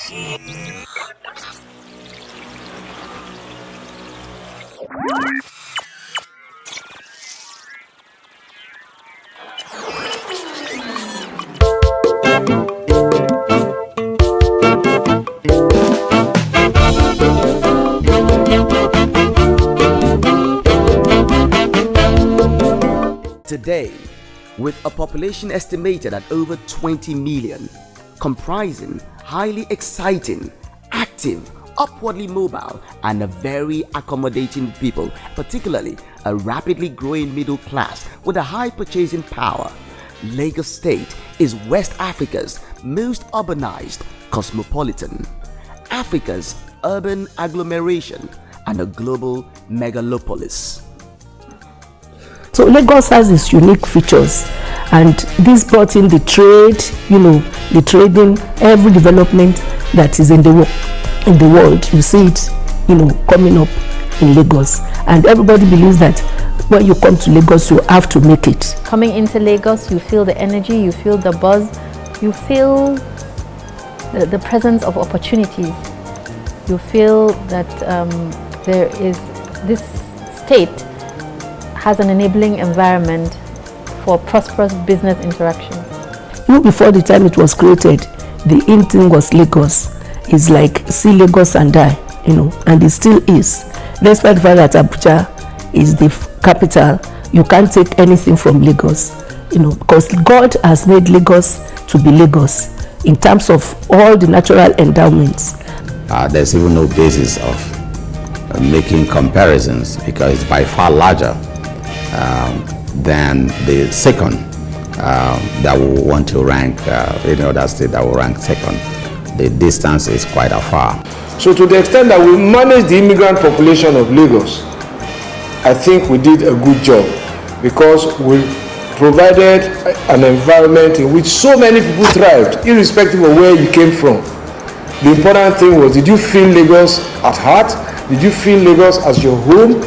Today, with a population estimated at over 20 million, comprising highly exciting, active, upwardly mobile, and a very accommodating people, particularly a rapidly growing middle class with a high purchasing power, Lagos State is West Africa's most urbanized cosmopolitan, Africa's urban agglomeration, and a global megalopolis. So Lagos has its unique features, and this brought in the trade, the trading, every development that is in the world. You see it, coming up in Lagos, and everybody believes that when you come to Lagos, you have to make it. Coming into Lagos, you feel the energy, you feel the buzz, you feel the presence of opportunities. You feel that there is this state has an enabling environment for prosperous business interactions. Before the time it was created, the in thing was Lagos. It's like see Lagos and die, and it still is. Despite the fact that Abuja is the capital, you can't take anything from Lagos, because God has made Lagos to be Lagos in terms of all the natural endowments. There's even no basis of making comparisons, because it's by far larger than the second that will want to rank any other state that will rank second. The distance is quite afar. So to the extent that we manage the immigrant population of Lagos, I think we did a good job, because we provided an environment in which so many people thrived, irrespective of where you came from. The important thing was, did you feel Lagos at heart? Did you feel Lagos as your home?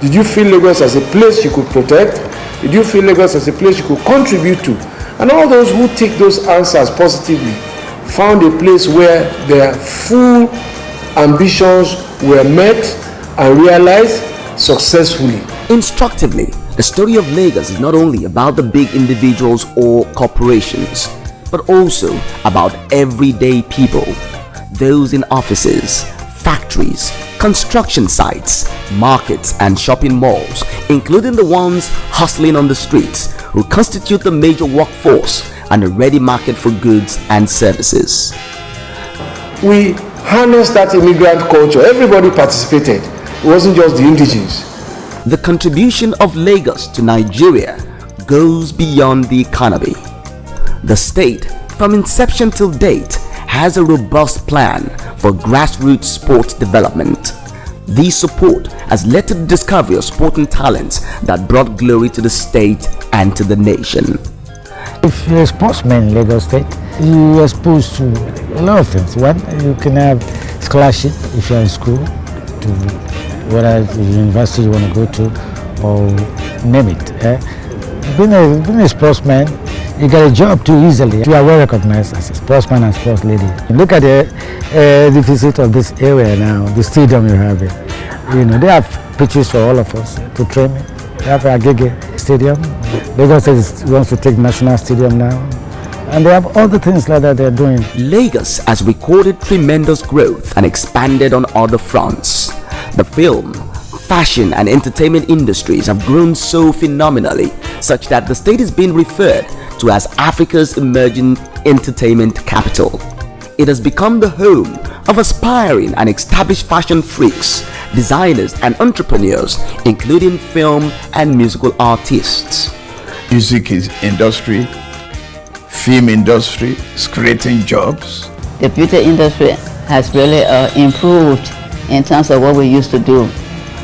Did you feel Lagos as a place you could protect? Did you feel Lagos as a place you could contribute to? And all those who take those answers positively found a place where their full ambitions were met and realized successfully. Instructively, the story of Lagos is not only about the big individuals or corporations, but also about everyday people, those in offices, factories, construction sites, markets, and shopping malls, including the ones hustling on the streets, who constitute the major workforce and a ready market for goods and services. We harnessed that immigrant culture. Everybody participated. It wasn't just the indigenes. The contribution of Lagos to Nigeria goes beyond the economy. The state, from inception till date, has a robust plan for grassroots sports development. This support has led to the discovery of sporting talents that brought glory to the state and to the nation. If you're a sportsman in Lagos State, you're exposed to a lot of things. One, you can have scholarship if you're in school, to whether the university you want to go to, or name it. Being a sportsman, you get a job too easily. You are well recognized as a sportsman and sports lady. Look at the deficit of this area now, the stadium you have here. They have pitches for all of us to train. They have Agege Stadium. Lagos State wants to take National Stadium now. And they have all the things like that they're doing. Lagos has recorded tremendous growth and expanded on other fronts. The film, fashion, and entertainment industries have grown so phenomenally, such that the state is being referred to as Africa's emerging entertainment capital. It has become the home of aspiring and established fashion freaks, designers, and entrepreneurs, including film and musical artists. Music industry, film industry is creating jobs. The beauty industry has really improved in terms of what we used to do.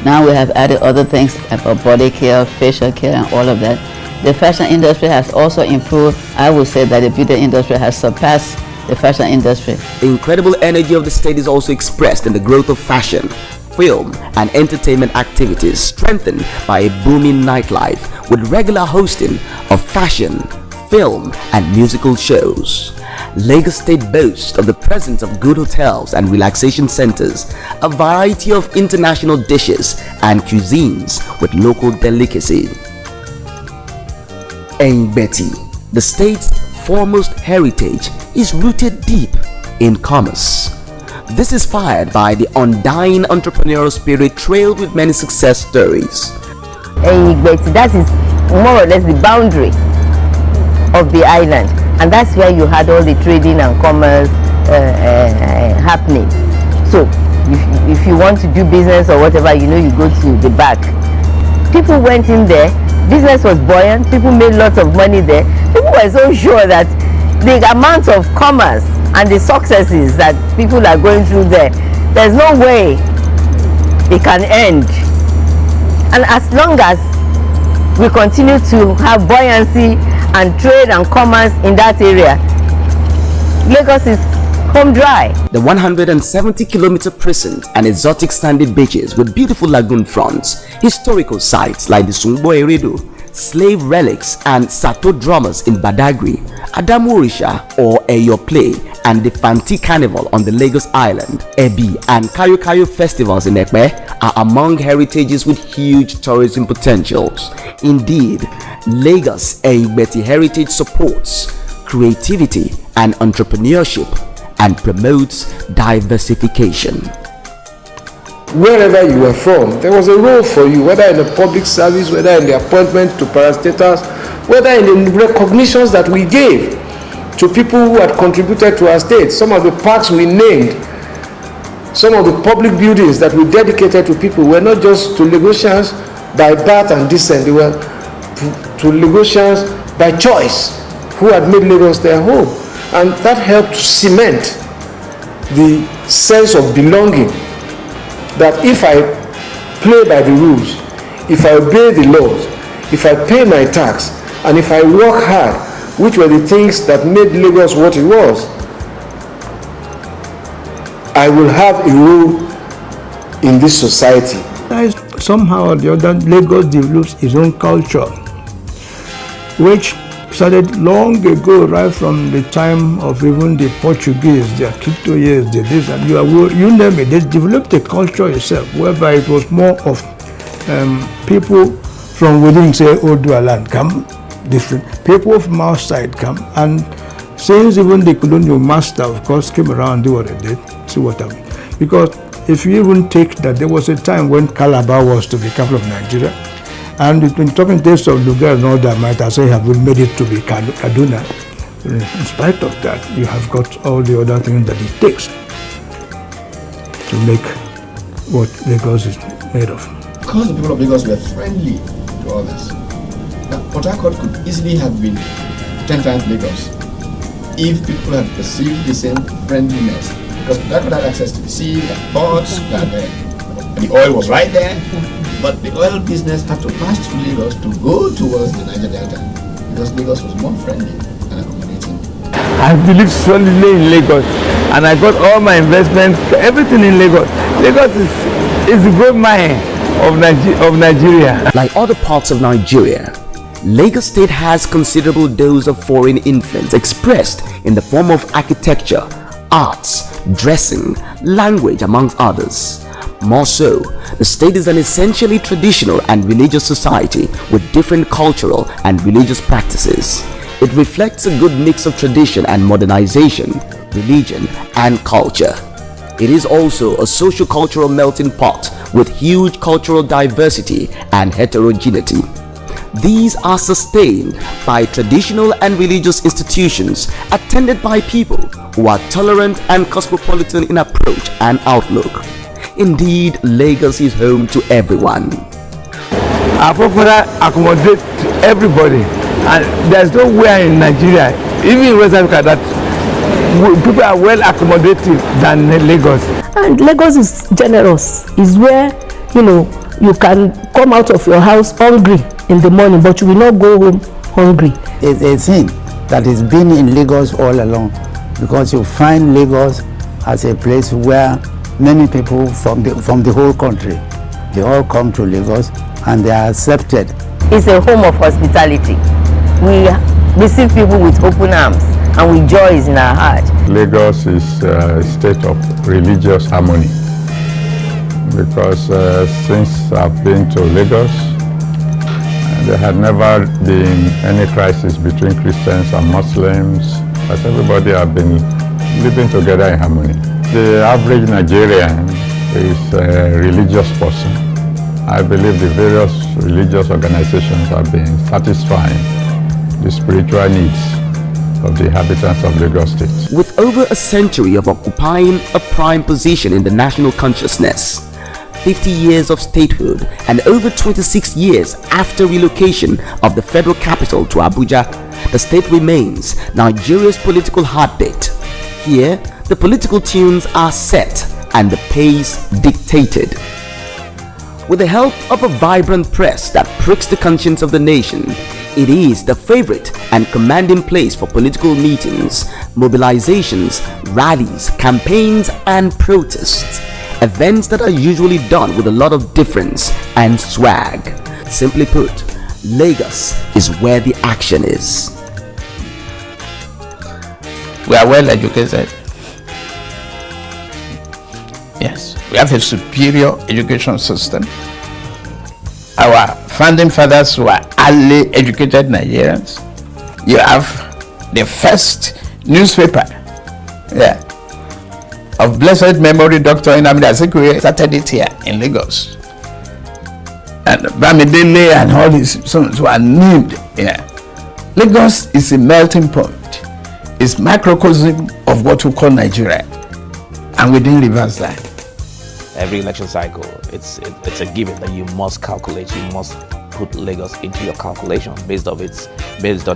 Now we have added other things about body care, facial care, and all of that. The fashion industry has also improved. I would say that the beauty industry has surpassed the fashion industry. The incredible energy of the state is also expressed in the growth of fashion, film, and entertainment activities, strengthened by a booming nightlife with regular hosting of fashion, film and musical shows. Lagos State boasts of the presence of good hotels and relaxation centers, a variety of international dishes and cuisines with local delicacy. Eyigbeti, the state's foremost heritage, is rooted deep in commerce. This is fired by the undying entrepreneurial spirit trailed with many success stories. Eyigbeti, that is more or less the boundary of the island, and that's where you had all the trading and commerce happening. So if you want to do business or whatever, you know, you go to the back. People went in there, business was buoyant, people made lots of money there. People were so sure that the amount of commerce and the successes that people are going through there, there's no way it can end. And as long as we continue to have buoyancy and trade and commerce in that area, Lagos is home dry. The 170-kilometer precinct and exotic sandy beaches with beautiful lagoon fronts, historical sites like the Sungbo Eredo, slave relics and Sato drummers in Badagry, Adamu Orisha or Eyo Play, and the Fanti Carnival on the Lagos Island, Ebi and Kayo Kayo festivals in Ekpe are among heritages with huge tourism potentials. Indeed, Lagos Eyigbeti heritage supports creativity and entrepreneurship and promotes diversification. Wherever you are from, there was a role for you, whether in the public service, whether in the appointment to parastatals, whether in the recognitions that we gave to people who had contributed to our state. Some of the parks we named, some of the public buildings that we dedicated to people were not just to Lagosians by birth and descent, they were to Lagosians by choice who had made Lagos their home. And that helped to cement the sense of belonging, that if I play by the rules, if I obey the laws, if I pay my tax, and if I work hard, which were the things that made Lagos what it was, I will have a role in this society. Somehow or the other, Lagos develops its own culture, which started long ago, right from the time of even the Portuguese, the Aquitoyes, the this, and you name it. They developed a culture itself, whereby it was more of people from within, say, Odua land come, different people from outside come, and since even the colonial master, of course, came around and do what they did, see what happened. Because if you even take that, there was a time when Calabar was to be capital of Nigeria, and when talking days of Lugard and all that, might I say have made it to be Kaduna. In spite of that, you have got all the other things that it takes to make what Lagos is made of. Because the people of Lagos were friendly to others, Port Harcourt could easily have been 10 times Lagos if people had perceived the same friendliness. Because Port Harcourt had access to the sea, and ports, and the oil was right there. But the oil business had to pass through Lagos to go towards the Niger Delta, because Lagos was more friendly and accommodating. I believe solidly in Lagos, and I got all my investments, everything in Lagos. Lagos is the gold mine of Nigeria. Like other parts of Nigeria, Lagos State has considerable dose of foreign influence expressed in the form of architecture, arts, dressing, language, amongst others. More so, the state is an essentially traditional and religious society with different cultural and religious practices. It reflects a good mix of tradition and modernization, religion and culture. It is also a socio-cultural melting pot with huge cultural diversity and heterogeneity. These are sustained by traditional and religious institutions attended by people who are tolerant and cosmopolitan in approach and outlook. Indeed, Lagos is home to everyone. Our property accommodates everybody, and there's nowhere in Nigeria, even in West Africa, that people are well accommodated than Lagos. And Lagos is generous. Is where you can come out of your house hungry in the morning, but you will not go home hungry. It's a thing that has been in Lagos all along, because you find Lagos as a place where many people from the whole country, they all come to Lagos and they are accepted. It's a home of hospitality. We receive people with open arms and with joys in our heart. Lagos is a state of religious harmony because since I've been to Lagos, there had never been any crisis between Christians and Muslims, but everybody have been living together in harmony. The average Nigerian is a religious person. I believe the various religious organizations have been satisfying the spiritual needs of the inhabitants of Lagos State. With over a century of occupying a prime position in the national consciousness, 50 years of statehood, and over 26 years after relocation of the federal capital to Abuja, the state remains Nigeria's political heartbeat. Here, the political tunes are set and the pace dictated. With the help of a vibrant press that pricks the conscience of the nation, it is the favorite and commanding place for political meetings, mobilizations, rallies, campaigns, and protests. Events that are usually done with a lot of difference and swag. Simply put, Lagos is where the action is. We are well educated. Yes, we have a superior education system. Our founding fathers were highly educated Nigerians. You have the first newspaper, of blessed memory, Dr. Nnamdi Azikiwe started it here in Lagos. And Bamidele and all his sons were named here. Lagos is a melting point. It's microcosm of what we call Nigeria. And we didn't reverse that. Every election cycle, it's a given that you must calculate, you must put Lagos into your calculation based on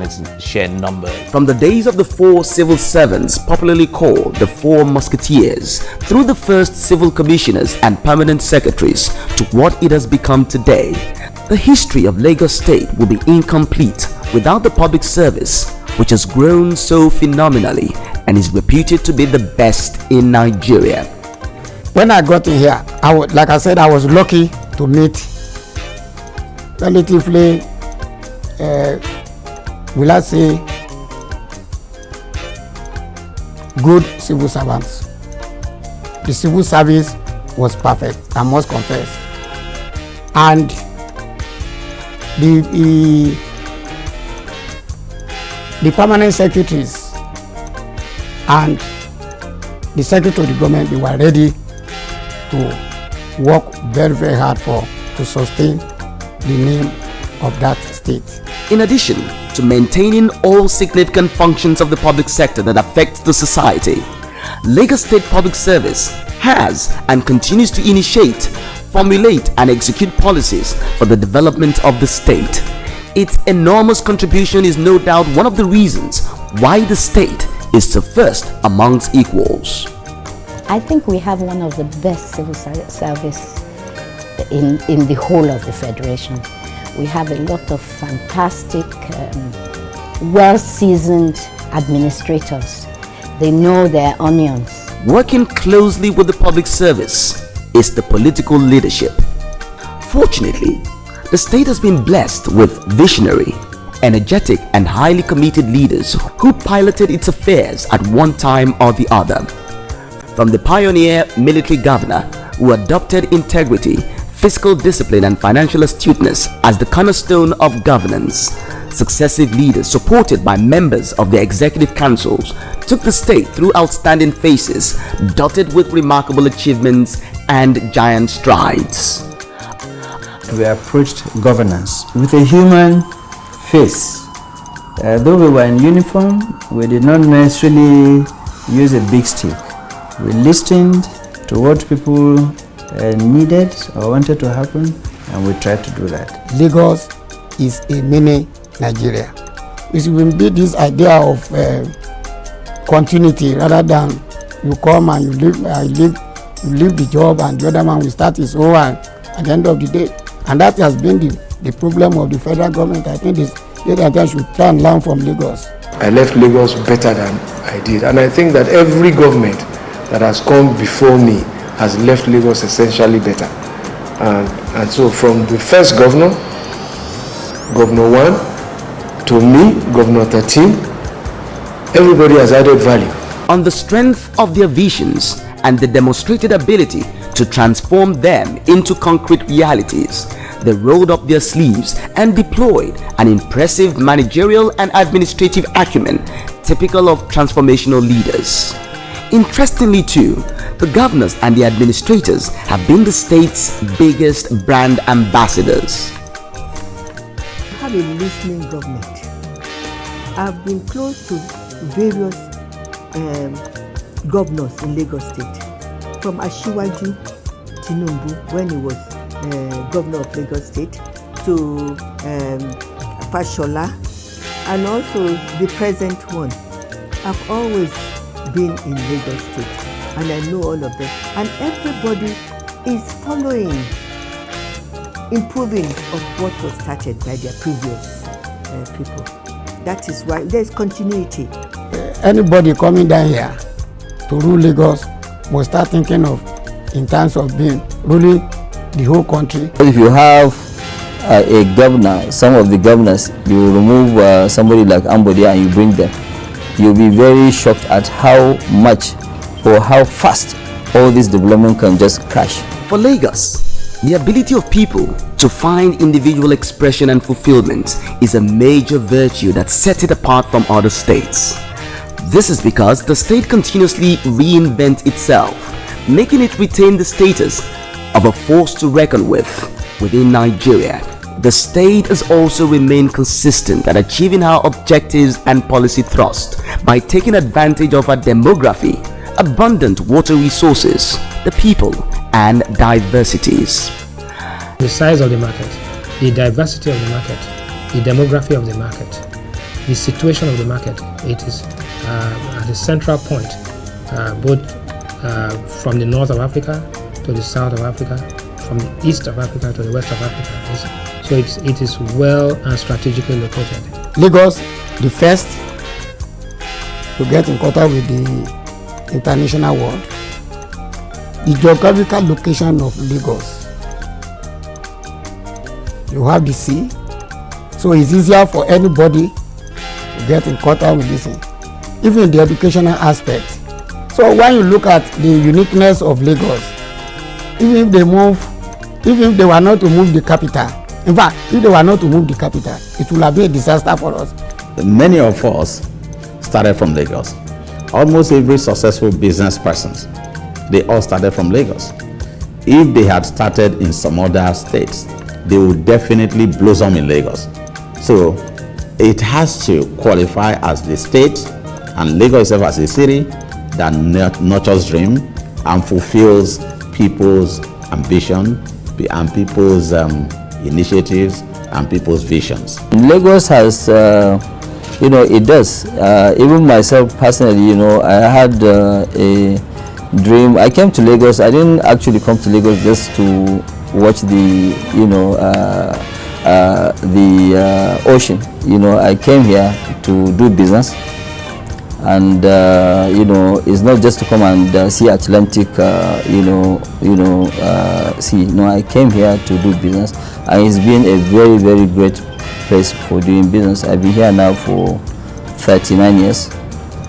its sheer number. From the days of the four civil servants, popularly called the Four Musketeers, through the first civil commissioners and permanent secretaries to what it has become today, the history of Lagos State will be incomplete without the public service, which has grown so phenomenally and is reputed to be the best in Nigeria. When I got in here, like I said, I was lucky to meet relatively, will I say, good civil servants. The civil service was perfect, I must confess. And the permanent secretaries and the secretary of the government, they were ready to work very, very hard to sustain the name of that state. In addition to maintaining all significant functions of the public sector that affect the society, Lagos State Public Service has and continues to initiate, formulate and execute policies for the development of the state. Its enormous contribution is no doubt one of the reasons why the state is the first amongst equals. I think we have one of the best civil service in the whole of the Federation. We have a lot of fantastic, well-seasoned administrators. They know their onions. Working closely with the public service is the political leadership. Fortunately, the state has been blessed with visionary, energetic and highly committed leaders who piloted its affairs at one time or the other. From the pioneer military governor who adopted integrity, fiscal discipline and financial astuteness as the cornerstone of governance, successive leaders supported by members of the executive councils took the state through outstanding phases dotted with remarkable achievements and giant strides. We approached governance with a human face. Though we were in uniform, we did not necessarily use a big stick. We listened to what people needed or wanted to happen, and we tried to do that. Lagos is a mini Nigeria. It will be this idea of continuity rather than you come and you leave the job and the other man will start his own at the end of the day. And that has been the problem of the federal government. I think the other should try and learn from Lagos. I left Lagos better than I did, and I think that every government that has come before me has left Lagos essentially better. And so from the first governor 1 to me, Governor 13, everybody has added value. On the strength of their visions and the demonstrated ability to transform them into concrete realities, they rolled up their sleeves and deployed an impressive managerial and administrative acumen typical of transformational leaders. Interestingly too, the governors and the administrators have been the state's biggest brand ambassadors. We have a listening government. I've been close to various governors in Lagos State, from Asiwaju Tinubu when he was governor of Lagos State, to Fashola, and also the present one. I've always been in Lagos State and I know all of them, and everybody is following, improving of what was started by their previous people. That is why there's continuity. Anybody coming down here to rule Lagos must start thinking of in terms of ruling the whole country. If you have a governor, some of the governors, you remove somebody like Ambode and you bring them, you'll be very shocked at how much or how fast all this development can just crash. For Lagos, the ability of people to find individual expression and fulfillment is a major virtue that sets it apart from other states. This is because the state continuously reinvents itself, making it retain the status of a force to reckon with within Nigeria. The state has also remained consistent at achieving our objectives and policy thrust by taking advantage of our demography, abundant water resources, the people, and diversities. The size of the market, the diversity of the market, the demography of the market, the situation of the market, it is at the central point, both from the north of Africa to the south of Africa, from the east of Africa to the west of Africa. So it is well and strategically located. Lagos, the first to get in contact with the international world. The geographical location of Lagos. You have the sea, so it's easier for anybody to get in contact with this thing. Even the educational aspect. So when you look at the uniqueness of Lagos, even if they were not to move the capital, in fact, if they were not to move the capital, it would have been a disaster for us. Many of us started from Lagos. Almost every successful business person, they all started from Lagos. If they had started in some other states, they would definitely blossom in Lagos. So it has to qualify as the state, and Lagos itself as a city that nurtures dream and fulfills people's ambition and people's initiatives and people's visions. Lagos has, it does. Even myself personally, I had a dream. I came to Lagos. I didn't actually come to Lagos just to watch the, the ocean. I came here to do business. And it's not just to come and see Atlantic, sea. No, I came here to do business, and it's been a very, very great place for doing business. I've been here now for 39 years,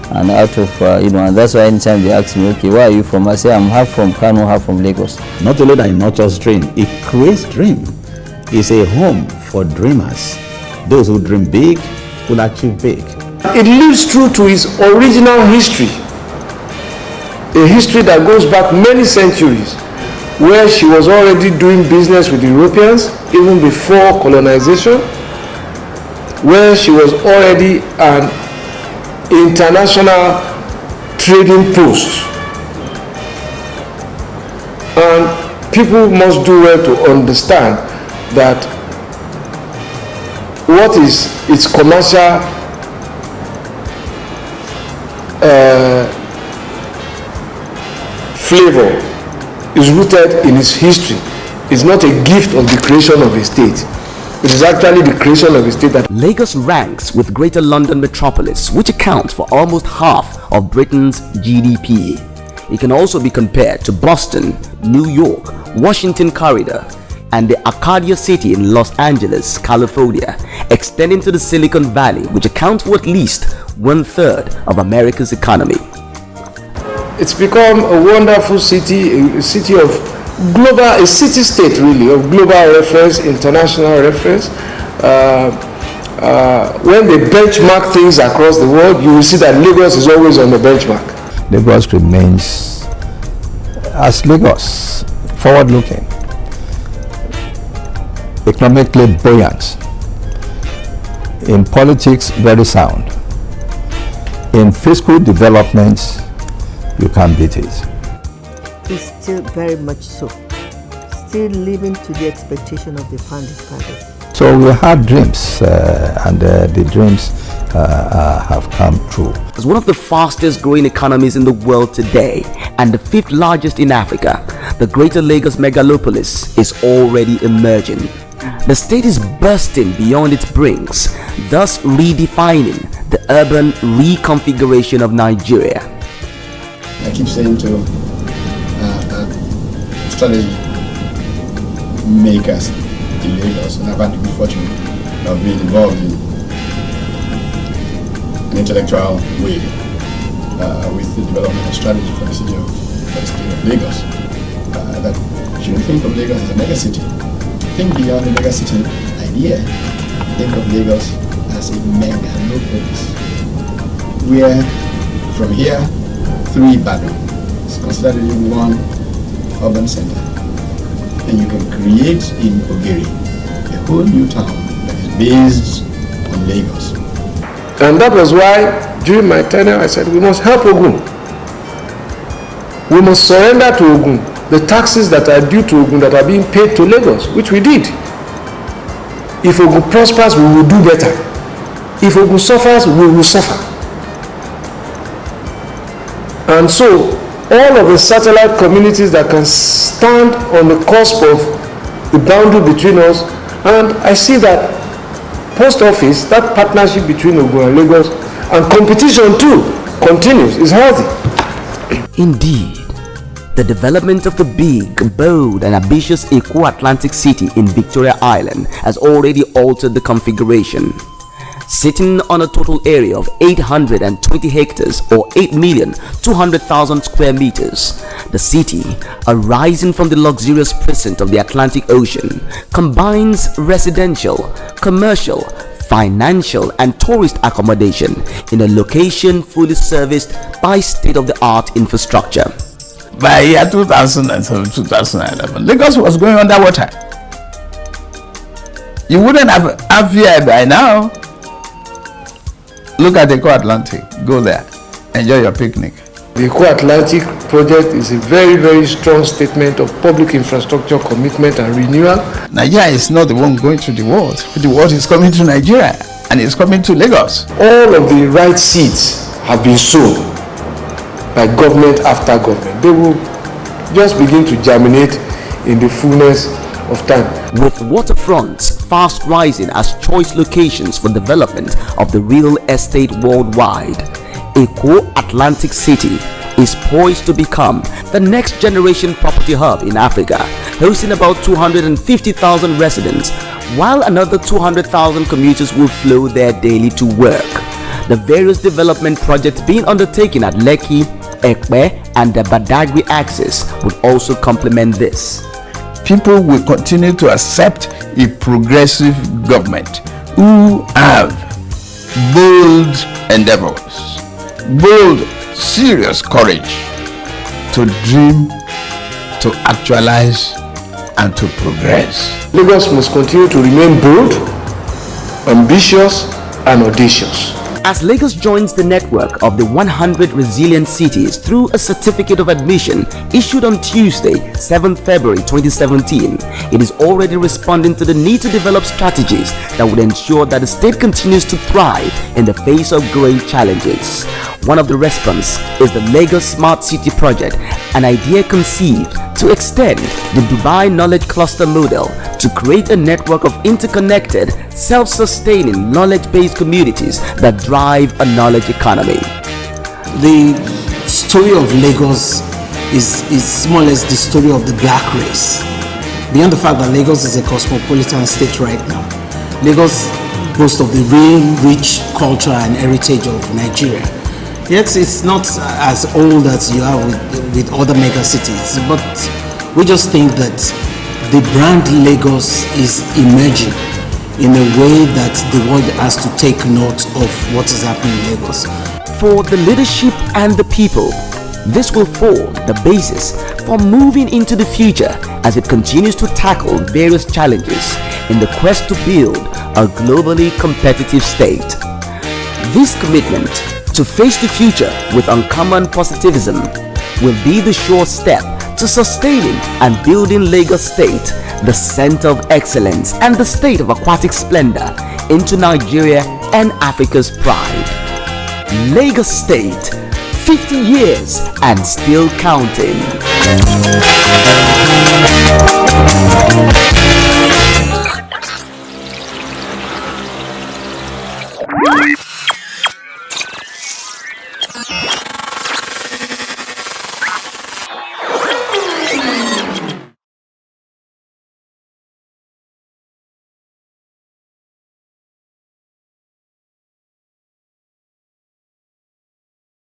and out of and that's why anytime they ask me, okay, where are you from? I say I'm half from Kano, half from Lagos. Not only that it nurtures dream, it creates dream. It's a home for dreamers. Those who dream big will achieve big. It lives true to its original history, a history that goes back many centuries, where she was already doing business with Europeans even before colonization, where she was already an international trading post. And people must do well to understand that what is its commercial flavor is rooted in its history. It's not a gift of the creation of a state. It is actually the creation of a state that... Lagos ranks with Greater London metropolis, which accounts for almost half of Britain's GDP. It can also be compared to Boston, New York, Washington Corridor, and the Arcadia City in Los Angeles, California, extending to the Silicon Valley, which accounts for at least 1/3 of America's economy. It's become a wonderful city, a city of global, a city-state really, of global reference, international reference. When they benchmark things across the world, you will see that Lagos is always on the benchmark. Lagos remains, as Lagos, forward-looking, economically buoyant, in politics very sound, in fiscal development you can't beat it. It's still very much so, still living to the expectation of the founding fathers. So we had dreams, and the dreams have come true. As one of the fastest growing economies in the world today and the 5th largest in Africa, the Greater Lagos megalopolis is already emerging. The state is bursting beyond its brinks, thus redefining the urban reconfiguration of Nigeria. I keep saying to strategy makers in Lagos, and I've had the good fortune of being involved in an intellectual way with the development of strategy for the state of Lagos. That you shouldn't think of Lagos as a megacity. Think beyond the megacity idea. Think of Lagos as a megalopolis, where from here through Ibadan is considered to be one urban center, and you can create in Ogeri a whole new town that is based on Lagos. And that was why during my tenure I said we must help Ogun. We must surrender to Ogun the taxes that are due to Ogun that are being paid to Lagos, which we did. If Ogun prospers, we will do better. If Ogun suffers, we will suffer. And so all of the satellite communities that can stand on the cusp of the boundary between us, and I see that post office, that partnership between Ogun and Lagos, and competition too, continues, is healthy. Indeed, the development of the big, bold and ambitious Eko Atlantic City in Victoria Island has already altered the configuration. Sitting on a total area of 820 hectares or 8,200,000 square meters, the city, arising from the luxurious present of the Atlantic Ocean, combines residential, commercial, financial and tourist accommodation in a location fully serviced by state-of-the-art infrastructure. By year 2007-2011, Lagos was going underwater. You wouldn't have fear by now. Look at the Eko Atlantic. Go there. Enjoy your picnic. The Eko Atlantic project is a very, very strong statement of public infrastructure commitment and renewal. Nigeria is not the one going to the world. The world is coming to Nigeria, and it's coming to Lagos. All of the right seeds have been sown by government after government. They will just begin to germinate in the fullness of time. With waterfronts fast rising as choice locations for development of the real estate worldwide, Eko Atlantic City is poised to become the next generation property hub in Africa, hosting about 250,000 residents, while another 200,000 commuters will flow there daily to work. The various development projects being undertaken at Lekki, Ekpe and the Badagry axis would also complement this. People will continue to accept a progressive government who have bold endeavors, bold, serious courage to dream, to actualize, and to progress. Lagos must continue to remain bold, ambitious, and audacious. As Lagos joins the network of the 100 resilient cities through a certificate of admission issued on Tuesday, 7th February 2017, it is already responding to the need to develop strategies that would ensure that the state continues to thrive in the face of growing challenges. One of the response is the Lagos Smart City Project, an idea conceived to extend the Dubai Knowledge Cluster model to create a network of interconnected, self-sustaining, knowledge-based communities that drive a knowledge economy. The story of Lagos is more or less the story of the black race. Beyond the fact that Lagos is a cosmopolitan state right now, Lagos boast of the real rich culture and heritage of Nigeria. Yes, it's not as old as you are with other mega cities, but we just think that the brand Lagos is emerging in a way that the world has to take note of what is happening in Lagos. For the leadership and the people, this will form the basis for moving into the future as it continues to tackle various challenges in the quest to build a globally competitive state. This commitment to face the future with uncommon positivism will be the sure step to sustaining and building Lagos State, the center of excellence and the state of aquatic splendor, into Nigeria and Africa's pride. Lagos State, 50 years and still counting.